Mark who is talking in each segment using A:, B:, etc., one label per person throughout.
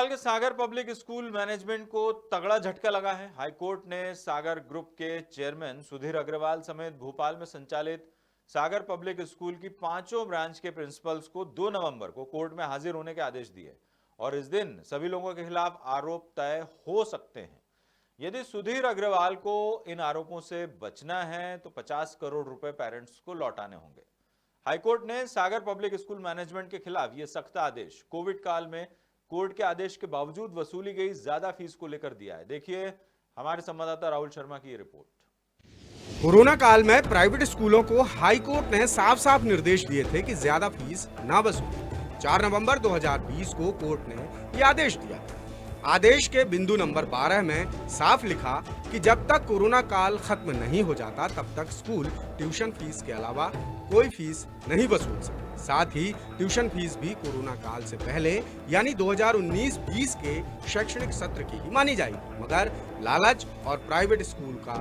A: भोपाल के सागर public school management को तगड़ा झटका लगा है। हाईकोर्ट ने सागर ग्रुप के चेयरमैन सुधीर अग्रवाल समेत भोपाल में संचालित सागर पब्लिक स्कूल की पांचों ब्रांच के प्रिंसिपल्स को 2 नवंबर को कोर्ट में हाजिर होने के आदेश दिए और इस दिन सभी लोगों के खिलाफ आरोप तय हो सकते हैं। यदि सुधीर अग्रवाल को इन आरोपों से बचना है तो 50 करोड़ रुपए पेरेंट्स को लौटाने होंगे। हाईकोर्ट ने सागर पब्लिक स्कूल मैनेजमेंट के खिलाफ यह सख्त आदेश कोविड काल में कोर्ट के आदेश के बावजूद वसूली गई ज्यादा फीस को लेकर दिया है। देखिए हमारे संवाददाता राहुल शर्मा की रिपोर्ट।
B: कोरोना काल में प्राइवेट स्कूलों को हाई कोर्ट ने साफ साफ निर्देश दिए थे कि ज्यादा फीस ना वसूलें। 4 नवंबर 2020 को कोर्ट ने यह आदेश दिया। आदेश के बिंदु नंबर 12 में साफ लिखा कि जब तक कोरोना काल खत्म नहीं हो जाता तब तक स्कूल ट्यूशन फीस के अलावा कोई फीस नहीं वसूल सकते। साथ ही ट्यूशन फीस भी कोरोना काल से पहले यानी 2019-20 के शैक्षणिक सत्र की ही मानी जाएगी, मगर लालच और प्राइवेट स्कूल का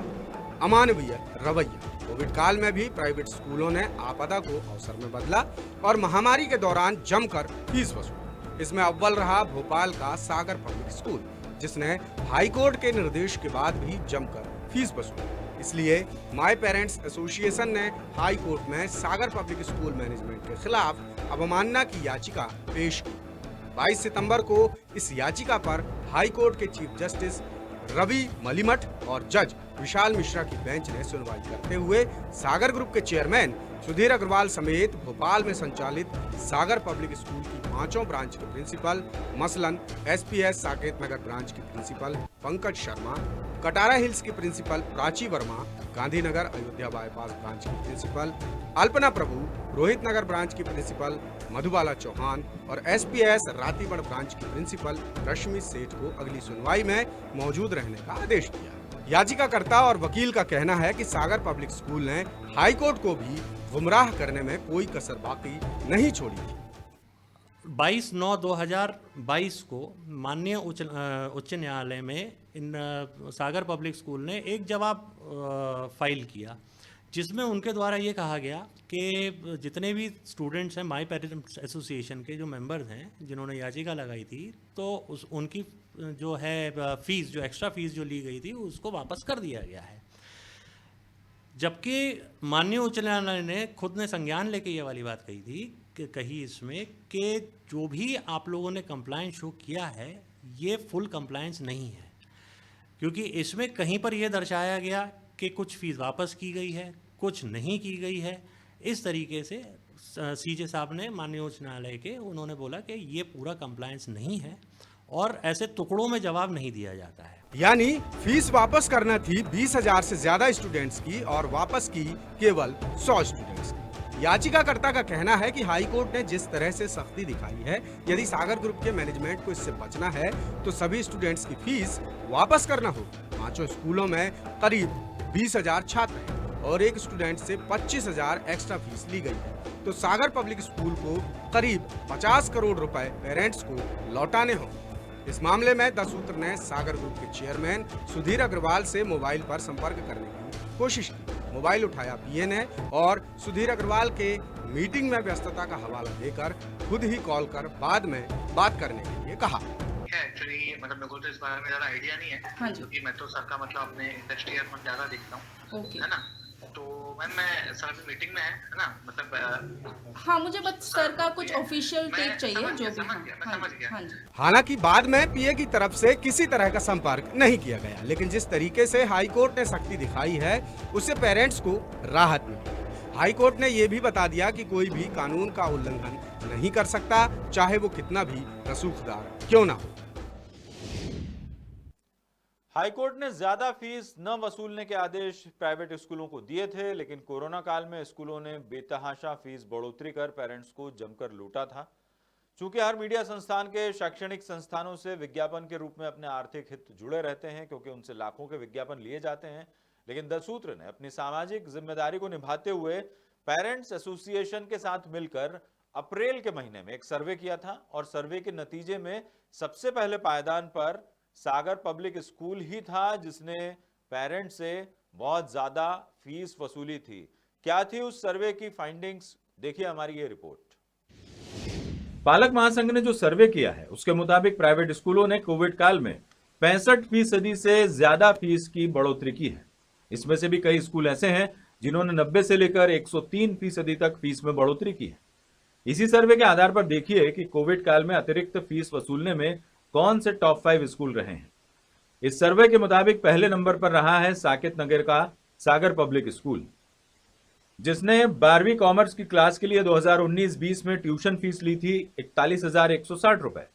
B: अमानवीय रवैया। कोविड काल में भी प्राइवेट स्कूलों ने आपदा को अवसर में बदला और महामारी के दौरान जमकर फीस वसूली। इसमें अव्वल रहा भोपाल का सागर पब्लिक स्कूल, जिसने हाई कोर्ट के निर्देश के बाद भी जमकर फीस वसूली। इसलिए माय पेरेंट्स एसोसिएशन ने हाई कोर्ट में सागर पब्लिक स्कूल मैनेजमेंट के खिलाफ अवमानना की याचिका पेश की। 22 सितंबर को इस याचिका पर हाई कोर्ट के चीफ जस्टिस रवि मलिमठ और जज विशाल मिश्रा की बेंच ने सुनवाई करते हुए सागर ग्रुप के चेयरमैन सुधीर अग्रवाल समेत भोपाल में संचालित सागर पब्लिक स्कूल की पांचों ब्रांच के प्रिंसिपल मसलन एसपीएस साकेत नगर ब्रांच की प्रिंसिपल पंकज शर्मा, कटारा हिल्स की principal Prachi Verma, Gandhinagar Ayodhya bypass branch की प्रिंसिपल अल्पना प्रभु, रोहित नगर ब्रांच की प्रिंसिपल मधुबाला चौहान और एसपीएस रातीगढ़ ब्रांच की प्रिंसिपल रश्मि सेठ को अगली सुनवाई में मौजूद रहने का आदेश दिया। याचिकाकर्ता और वकील का कहना है कि सागर पब्लिक स्कूल ने हाई कोर्ट को भी गुमराह करने में कोई कसर बाकी नहीं छोड़ी थी।
C: 22/9/2022 को माननीय उच्च न्यायालय में इन सागर पब्लिक स्कूल ने एक जवाब फाइल किया, जिसमें उनके द्वारा ये कहा गया कि जितने भी स्टूडेंट्स हैं माय पेरेंट्स एसोसिएशन के जो मेंबर्स हैं जिन्होंने याचिका लगाई थी, तो उनकी जो है फीस, जो एक्स्ट्रा फीस जो ली गई थी उसको वापस कर दिया गया है। जबकि माननीय उच्च न्यायालय ने खुद ने संज्ञान लेके ये वाली बात कही थी कि कही इसमें कि जो भी आप लोगों ने कंप्लायंस शो किया है ये फुल कंप्लायंस नहीं है, क्योंकि इसमें कहीं पर यह दर्शाया गया कि कुछ फीस वापस की गई है, कुछ नहीं की गई है। इस तरीके से सीजे साहब ने माननीय उच्च न्यायालय के उन्होंने बोला कि ये पूरा कंप्लायंस नहीं है और ऐसे टुकड़ों में जवाब नहीं दिया जाता है।
B: यानी फीस वापस करना थी 20,000 से ज्यादा स्टूडेंट्स की और वापस की केवल 100 स्टूडेंट्स की। याचिकाकर्ता का कहना है कि हाई कोर्ट ने जिस तरह से सख्ती दिखाई है, यदि सागर ग्रुप के मैनेजमेंट को इससे बचना है तो सभी स्टूडेंट्स की फीस वापस करना होगी। पांचों स्कूलों में करीब 20,000 छात्र हैं और एक स्टूडेंट से 25,000 एक्स्ट्रा फीस ली गई है, तो सागर पब्लिक स्कूल को करीब 50 करोड़ रुपए पेरेंट्स को लौटाने होंगे। इस मामले में 10 सूत्र ने सागर ग्रुप के चेयरमैन सुधीर अग्रवाल से मोबाइल पर संपर्क करने की कोशिश की। मोबाइल उठाया पीए ने और सुधीर अग्रवाल के मीटिंग में व्यस्तता का हवाला देकर खुद ही कॉल कर बाद में बात करने के लिए कहा।
D: एक्चुअली मतलब मेरे को तो इस बारे में ज़्यादा आइडिया नहीं है, क्योंकि मैं तो सर का मतलब अपने इंडस्ट्री में ज़्यादा देखता हूँ, है ना। तो मैम मैं सर अभी मीटिंग में है ना, मतलब
E: हाँ, मुझे बस सर का कुछ ऑफिशियल टेक चाहिए जो भी।
D: समझ गया।
E: हाँ जी।
B: हालांकि बाद में पीए की तरफ से किसी तरह का संपर्क नहीं किया गया, लेकिन जिस तरीके से हाई कोर्ट ने सख्ती दिखाई है उससे पेरेंट्स को राहत मिली। हाई कोर्ट ने यह भी बता दिया कि कोई भी कानून का उल्लंघन नहीं कर सकता, चाहे वो कितना भी रसूखदार क्यों ना हो।
A: हाईकोर्ट ने ज्यादा फीस न वसूलने के आदेश प्राइवेट स्कूलों को दिए थे, लेकिन कोरोना काल में स्कूलों ने बेतहाशा फीस बढ़ोतरी कर पेरेंट्स को जमकर लूटा था। चूंकि हर मीडिया संस्थान के शैक्षणिक संस्थानों से विज्ञापन के रूप में अपने आर्थिक हित जुड़े रहते हैं, क्योंकि उनसे लाखों के विज्ञापन लिए जाते हैं, लेकिन 10 सूत्र ने अपनी सामाजिक जिम्मेदारी को निभाते हुए पेरेंट्स एसोसिएशन के साथ मिलकर अप्रैल के महीने में एक सर्वे किया था और सर्वे के नतीजे में सबसे पहले पायदान पर सागर पब्लिक स्कूल ही था जिसने पेरेंट्स से बहुत ज्यादा फीस वसूली थी। क्या थी उस सर्वे की फाइंडिंग्स, देखिए हमारी ये रिपोर्ट। पालक महासंघ ने जो सर्वे किया है उसके मुताबिक प्राइवेट स्कूलों ने कोविड काल में 65% से ज्यादा फीस की बढ़ोतरी की है। इसमें से भी कई स्कूल ऐसे हैं जिन्होंने 90 से लेकर 103% तक फीस में बढ़ोतरी की है। इसी सर्वे के आधार पर देखिए कि कोविड काल में अतिरिक्त फीस वसूलने में कौन से टॉप 5 स्कूल रहे हैं। इस सर्वे के मुताबिक पहले नंबर पर रहा है साकेत नगर का सागर पब्लिक स्कूल, जिसने 12वीं कॉमर्स की क्लास के लिए 2019-20 में ट्यूशन फीस ली थी 41,160 रुपए।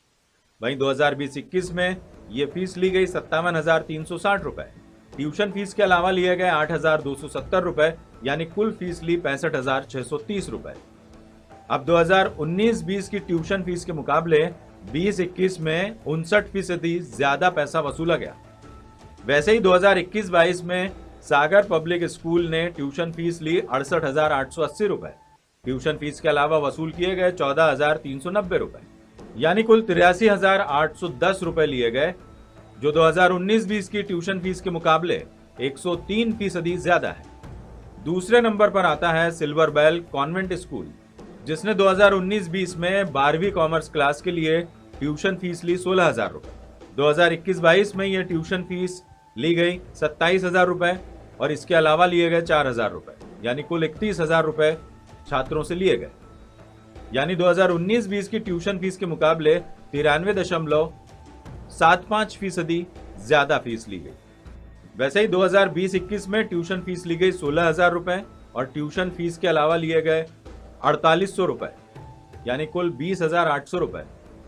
A: वहीं 2020-21 में यह फीस ली गई 57,360 रुपए। ट्यूशन फीस के अलावा लिए गए 8,270 रुपए, यानी कुल फीस ली 65,630 रुपए। अब 2019-20 की ट्यूशन फीस के मुकाबले 20-21 में 59% ज्यादा पैसा वसूला गया। वैसे ही 2021-22 में सागर पब्लिक स्कूल ने ट्यूशन फीस ली 68,880 रुपए। ट्यूशन फीस के अलावा वसूल किए गए 14,390 रुपए, यानी कुल 83,810 रुपए लिए गए, जो 2019-20 की ट्यूशन फीस के मुकाबले 103% ज्यादा है। दूसरे नंबर पर आता है सिल्वर बेल कॉन्वेंट स्कूल, जिसने 2019-20 में 12वीं कॉमर्स क्लास के लिए ट्यूशन फीस ली 16,000 रुपए। 2021-22 में यह ट्यूशन फीस ली गई 27,000 रुपए और इसके अलावा लिए गए 4,000 रुपए, यानी कुल 31,000 रुपए छात्रों से लिए गए। यानी 2019-20 की ट्यूशन फीस के मुकाबले 93.75% ज्यादा फीस ली गई। वैसे ही 2020-21 में ट्यूशन फीस ली गई 16,000 रुपए और ट्यूशन फीस के अलावा लिए गए 4,800 रुपए, यानी कुल 20,800 रुपए,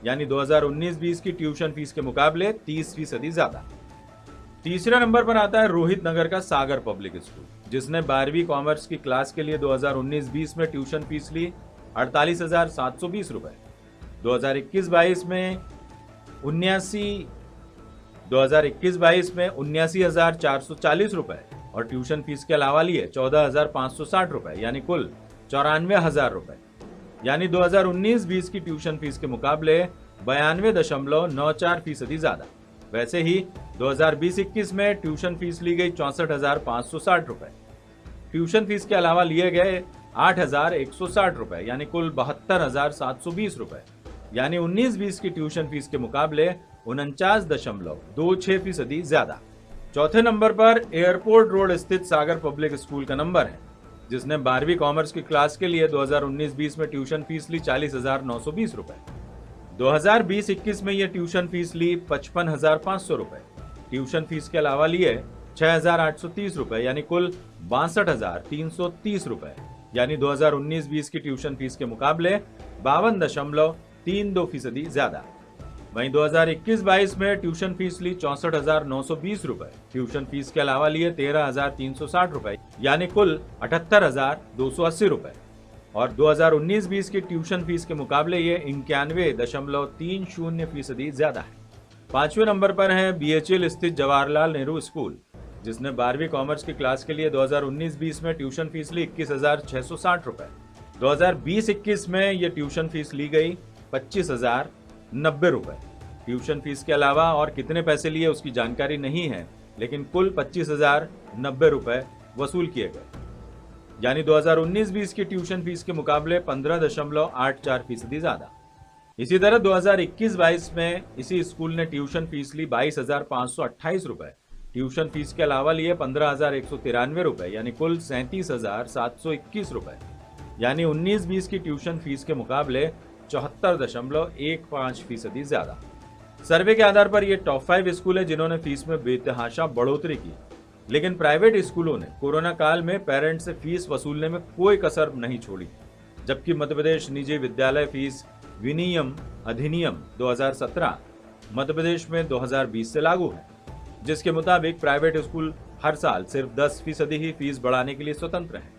A: यानी 2019-20 की ट्यूशन फीस के मुकाबले 30% ज्यादा। तीसरे नंबर पर आता है रोहित नगर का सागर पब्लिक स्कूल, जिसने 12वीं कॉमर्स की क्लास के लिए 2019-20 में ट्यूशन फीस ली 48,720 रुपए। 2021-22 में 79,440 रुपए और ट्यूशन फीस के अलावा लिए 14,560 रुपए, यानी कुल 94,000 रुपए। यानी 2019-20 की ट्यूशन फीस के मुकाबले 92.94% ज्यादा। वैसे ही 2020-21 में ट्यूशन फीस ली गई 64,560 रुपए। ट्यूशन फीस के अलावा लिए गए 8,160 रुपए, यानी कुल 72,720 रुपए। यानी 19-20 की ट्यूशन फीस के मुकाबले 49.26% ज्यादा। चौथे नंबर पर एयरपोर्ट रोड स्थित सागर पब्लिक स्कूल का नंबर है, जिसने 12वीं कॉमर्स की क्लास के लिए 2019-20 में ट्यूशन फीस ली 40,920 रुपए। 2020-21 में यह ट्यूशन फीस ली 55,500 रुपए। ट्यूशन फीस के अलावा लिए 6,830 रुपए, यानी कुल 62,330 रुपए। यानी 2019-20 की ट्यूशन फीस के मुकाबले 52.32% ज्यादा। वहीं 2021-22 में ट्यूशन फीस ली 64,920 रुपए। ट्यूशन फीस के अलावा लिए 13,360 रुपए, यानी कुल 78,280 रुपए। और 2019-20 की ट्यूशन फीस के मुकाबले ये 91.30% ज्यादा है। पांचवें नंबर पर है BHL स्थित जवाहरलाल नेहरू स्कूल, जिसने 12वीं कॉमर्स की क्लास के लिए 2019-20 में ट्यूशन फीस ली 21,660 रुपए। 2020-21 में यह ट्यूशन फीस ली गई 25,090 रुपए। ट्यूशन फीस के अलावा और कितने पैसे लिए उसकी जानकारी नहीं है, लेकिन कुल 25,090 रुपए वसूल किए गए। यानी 2019-20 की ट्यूशन फीस के मुकाबले 15.84% ज्यादा। इसी तरह 2021-22 में इसी स्कूल ने ट्यूशन फीस ली 22,528 रुपए। ट्यूशन फीस के अलावा लिए 15,193 रुपए, यानी कुल 37,721 रुपए। यानी 19-20 की ट्यूशन फीस के मुकाबले 74.15% ज्यादा। सर्वे के आधार पर ये टॉप 5 स्कूल है जिन्होंने फीस में बेतहाशा बढ़ोतरी की, लेकिन प्राइवेट स्कूलों ने कोरोना काल में पेरेंट्स से फीस वसूलने में कोई कसर नहीं छोड़ी। जबकि मध्य प्रदेश निजी विद्यालय फीस विनियम अधिनियम 2017 मध्य प्रदेश में 2020 से लागू है, जिसके मुताबिक प्राइवेट स्कूल हर साल सिर्फ 10% ही फीस बढ़ाने के लिए स्वतंत्र है।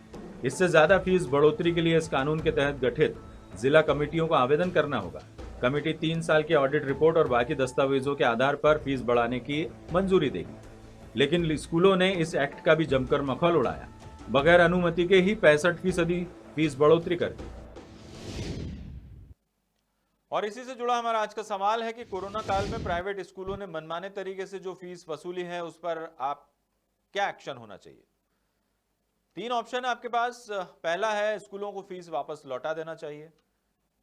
A: इससे ज्यादा फीस बढ़ोतरी के लिए इस कानून के तहत गठित जिला कमेटियों को आवेदन करना होगा। कमेटी 3 साल की ऑडिट रिपोर्ट और बाकी दस्तावेजों के आधार पर फीस बढ़ाने की मंजूरी देगी। लेकिन स्कूलों ने इस एक्ट का भी जमकर मखौल उड़ाया, बगैर अनुमति के ही 65% फीस बढ़ोतरी कर दी। और इसी से जुड़ा हमारा आज का सवाल है कि कोरोना काल में प्राइवेट स्कूलों ने मनमाने तरीके से जो फीस वसूली है उस पर आप क्या एक्शन होना चाहिए। 3 ऑप्शन है आपके पास। पहला है स्कूलों को फीस वापस लौटा देना चाहिए,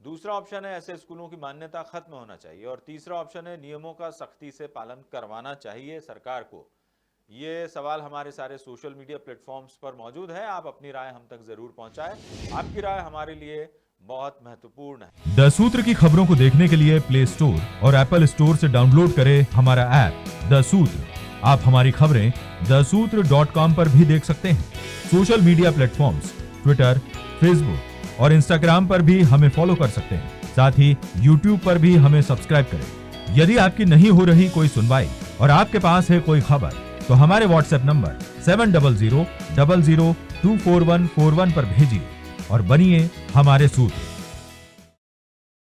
A: दूसरा ऑप्शन है ऐसे स्कूलों की मान्यता खत्म होना चाहिए और तीसरा ऑप्शन है नियमों का सख्ती से पालन करवाना चाहिए सरकार को। ये सवाल हमारे सारे सोशल मीडिया प्लेटफॉर्म्स पर मौजूद है, आप अपनी राय हम तक जरूर पहुंचाएं। आपकी राय हमारे लिए बहुत महत्वपूर्ण है।
F: द सूत्र की खबरों को देखने के लिए प्ले स्टोर और एप्पल स्टोर से डाउनलोड करें हमारा ऐप द सूत्र। आप हमारी खबरें thesutra.com पर भी देख सकते हैं। Social media platforms Twitter, Facebook और इंस्टाग्राम पर भी हमें फॉलो कर सकते हैं। साथ ही यूट्यूब पर भी हमें सब्सक्राइब करें। यदि आपकी नहीं हो रही कोई सुनवाई और आपके पास है कोई खबर, तो हमारे व्हाट्सएप नंबर 700000244141 पर भेजिए और बनिए हमारे सूत्र।